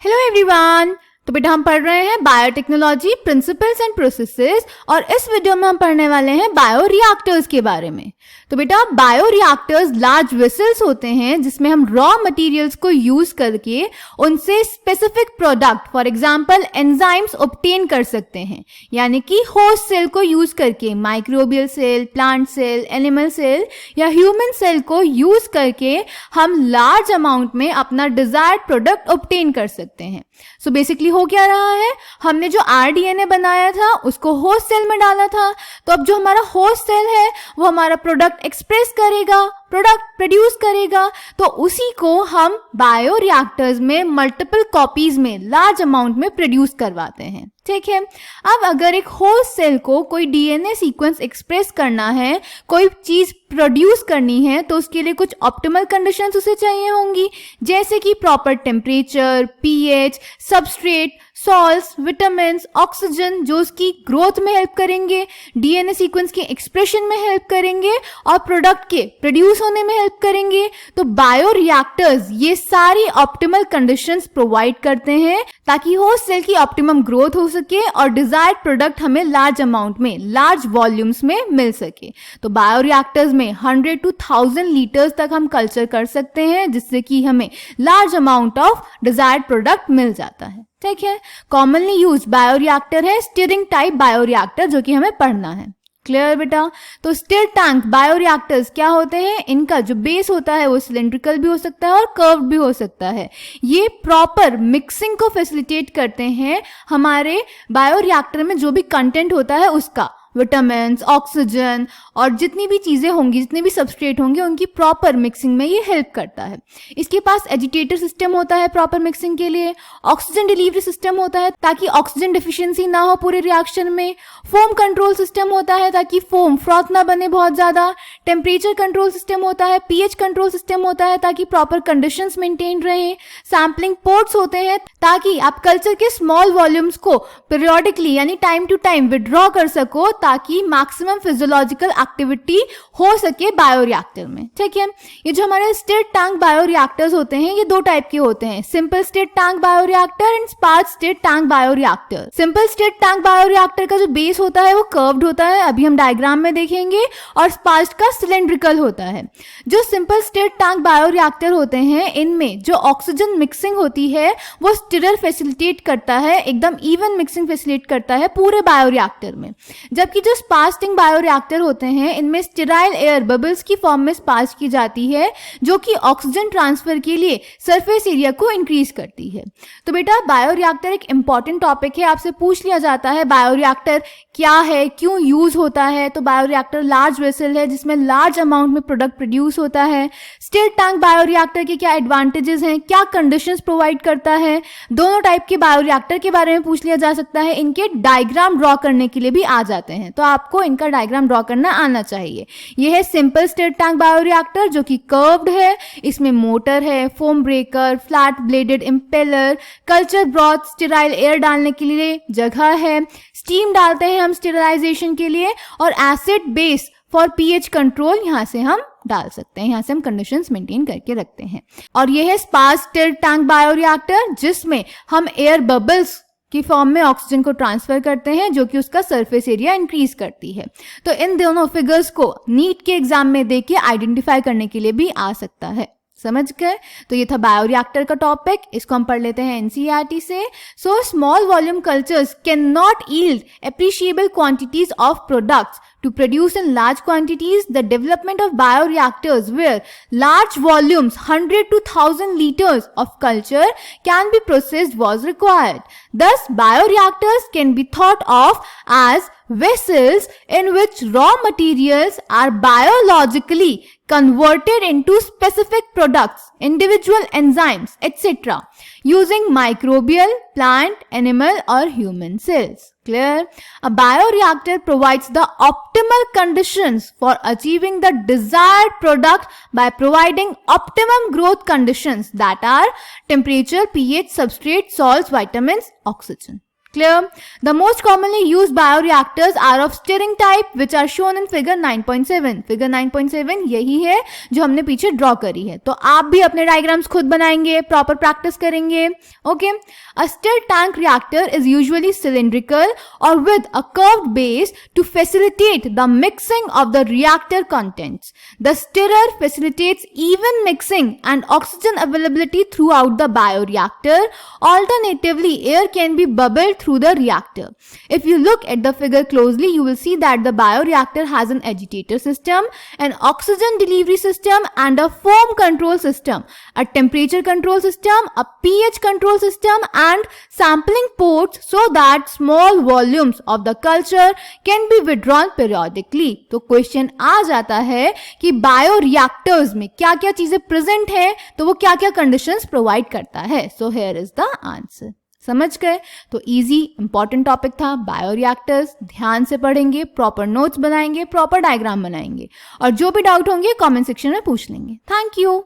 Hello everyone. तो बेटा हम पढ़ रहे हैं बायोटेक्नोलॉजी प्रिंसिपल्स एंड प्रोसेसेस और इस वीडियो में हम पढ़ने वाले हैं बायोरिएक्टर्स के बारे में। तो बेटा बायोरिएक्टर्स लार्ज वेसल्स होते हैं जिसमें हम रॉ मटेरियल्स को यूज करके उनसे specific product for example enzymes obtain कर सकते हैं, यानी कि होस्ट सेल को यूज करके microbial cell, plant cell, animal cell या ह्यूमन सेल को यूज करके हम लार्ज अमाउंट में अपना डिजायर्ड प्रोडक्ट ऑब्टेन कर सकते हैं। सो बेसिकली हो क्या रहा है, हमने जो आरडीएनए बनाया था उसको होस्ट सेल में डाला था, तो अब जो हमारा होस्ट सेल है वो हमारा प्रोडक्ट एक्सप्रेस करेगा, प्रोडक्ट प्रोड्यूस करेगा, तो उसी को हम बायोरिएक्टर्स में मल्टीपल कॉपीज में लार्ज अमाउंट में प्रोड्यूस करवाते हैं। ठीक है। अब अगर एक होस्ट सेल को कोई डीएनए सीक्वेंस एक्सप्रेस करना है, कोई चीज प्रोड्यूस करनी है, तो उसके लिए कुछ ऑप्टिमल कंडीशंस उसे चाहिए होंगी, जैसे कि proper temperature, pH, substrate, salts, vitamins, oxygen जो उसकी ग्रोथ में हेल्प करेंगे, डीएनए सीक्वेंस के एक्सप्रेशन में हेल्प करेंगे और प्रोडक्ट के प्रोड्यूस होने में हेल्प करेंगे। तो बायोरिएक्टर्स ये सारी ऑप्टिमल कंडीशंस प्रोवाइड करते हैं ताकि होस्ट सेल की ऑप्टिमम ग्रोथ हो सके और डिजायर्ड प्रोडक्ट हमें लार्ज अमाउंट में, लार्ज वॉल्यूम्स में मिल सके। तो बायोरिएक्टर्स में 100 to 1000 लीटर्स तक हम कल्चर कर सकते हैं, जिससे कि हमें large amount of desired product मिल जाता है। ठीक है। कॉमनली यूज बायोरिएक्टर है स्टीयरिंग टाइप बायोरिएक्टर, जो कि हमें पढ़ना है। क्लियर बेटा। तो स्टिर टैंक बायोरिएक्टर्स क्या होते हैं, इनका जो बेस होता है वो सिलेंड्रिकल भी हो सकता है और कर्व्ड भी हो सकता है। ये प्रॉपर मिक्सिंग को फैसिलिटेट करते हैं, हमारे बायोरिएक्टर में जो भी कंटेंट होता है उसका, विटामिन्स, ऑक्सीजन और जितनी भी चीजें होंगी, जितने भी सबस्ट्रेट होंगे, उनकी प्रॉपर मिक्सिंग में ये हेल्प करता है। इसके पास एजिटेटर सिस्टम होता है प्रॉपर मिक्सिंग के लिए, ऑक्सीजन डिलीवरी सिस्टम होता है ताकि ऑक्सीजन डिफिशियंसी ना हो पूरे रिएक्शन में, फोम कंट्रोल सिस्टम होता है ताकि फोम फ्रॉथ ना बने बहुत ज्यादा, टेम्परेचर कंट्रोल सिस्टम होता है, पीएच कंट्रोल सिस्टम होता है ताकि प्रॉपर कंडीशंस मेंटेन रहे, सैम्पलिंग पोर्ट्स होते हैं ताकि आप कल्चर के स्मॉल वॉल्यूम्स को पीरियोडिकली यानी टाइम टू टाइम विड्रॉ कर सको ताकि मैक्सिमम फिजियोलॉजिकल एक्टिविटी हो सके बायोरिएक्टर में। ठीक है। ये जो हमारे स्टिर टैंक बायोरिएक्टर्स होते हैं ये दो टाइप के होते हैं, simple stir tank bioreactor and sparge stir tank bioreactor. Simple stir tank bioreactor का जो बेस होता है वो कर्व्ड होता है, अभी हम डायग्राम में देखेंगे, और स्पार्ज का सिलेंड्रिकल होता है। जो सिंपल स्टिर टैंक बायोरिएक्टर होते हैं इनमें जो ऑक्सीजन मिक्सिंग होती है वो स्टिरर फैसिलिटेट करता है, एकदम इवन मिक्सिंग फैसिलिटेट करता है पूरे बायोरिएक्टर में। जबकि जो स्पार्जिंग बायोरिएक्टर होते हैं इनमें स्टेराइल एयर बबल्स की फॉर्म में स्पार्ज की जाती है, जो कि ऑक्सीजन ट्रांसफर के लिए सरफेस एरिया को इंक्रीज करती है। तो बेटा बायोरिएक्टर एक इंपॉर्टेंट टॉपिक है, आपसे पूछ लिया जाता है बायोरिएक्टर क्या है, क्यों यूज होता है। तो बायोरिएक्टर लार्ज वेसल है जिसमें लार्ज अमाउंट में प्रोडक्ट प्रोड्यूस होता है। स्टिर टैंक बायोरिएक्टर के क्या एडवांटेजेस हैं, क्या कंडीशंस प्रोवाइड करता है, दोनों टाइप के बायोरिएक्टर के बारे में पूछ लिया जा सकता है। इनके डायग्राम ड्रॉ करने के लिए भी आ जाते हैं, तो आपको इनका डायग्राम ड्रॉ करना आना चाहिए। यह है सिंपल स्टिर टैंक बायोरिएक्टर जो कि कर्व्ड है, इसमें मोटर है, foam breaker, flat blooded impeller, culture broth, sterile air डालने के लिए जगह है, स्टीम डालते हैं हम स्टेरिलाइजेशन के लिए, और acid base for pH control यहाँ से हम डाल सकते हैं, यहाँ से हम कंडीशंस मेंटेन करके रखते हैं। और यह है स्पार्ज स्टिर टैंक बायोरिएक्टर जिसमें हम एयर बबल्स की फॉर्म में ऑक्सीजन को ट्रांसफर करते हैं, जो कि उसका सरफेस एरिया इंक्रीज करती है। तो इन दोनों फिगर्स को नीट के एग्जाम में देके आइडेंटिफाई करने के लिए भी आ सकता है। समझ गए। तो ये था बायोरिएक्टर का टॉपिक, इसको हम पढ़ लेते हैं एनसीईआरटी से। So small volume cultures can not yield appreciable quantities of products to produce in large quantities. The development of bioreactors where large volumes 100 to 1000 liters of culture can be processed was required. Thus bioreactors can be thought of as vessels in which raw materials are biologically converted into specific products, individual enzymes, etc. using microbial, plant, animal or human cells. Clear? A bioreactor provides the optimal conditions for achieving the desired product by providing optimum growth conditions that are temperature, pH, substrate, salts, vitamins, oxygen. Clear? The most commonly used bioreactors are of stirring type, which are shown in figure 9.7. Figure 9.7 यही है जो हमने पीछे draw करी है. तो आप भी अपने डायग्राम्स खुद बनाएंगे, प्रॉपर प्रैक्टिस करेंगे. Okay? A stir tank reactor is usually cylindrical or with a curved base to facilitate the mixing of the reactor contents. The stirrer facilitates even mixing and oxygen availability throughout the bioreactor. Alternatively, air can be bubbled through the reactor. If you look at the figure closely, you will see that the bioreactor has an agitator system, an oxygen delivery system, and a foam control system, a temperature control system, a pH control system, and sampling ports so that small volumes of the culture can be withdrawn periodically. तो question आ जाता है कि bioreactors में क्या क्या चीजें present है, तो वो क्या क्या कंडीशंस प्रोवाइड करता है. So here is the answer. समझ गए? तो इजी इंपॉर्टेंट टॉपिक था बायोरिएक्टर्स. ध्यान से पढ़ेंगे, प्रॉपर नोट्स बनाएंगे, प्रॉपर डायग्राम बनाएंगे, और जो भी डाउट होंगे कमेंट सेक्शन में पूछ लेंगे. Thank you.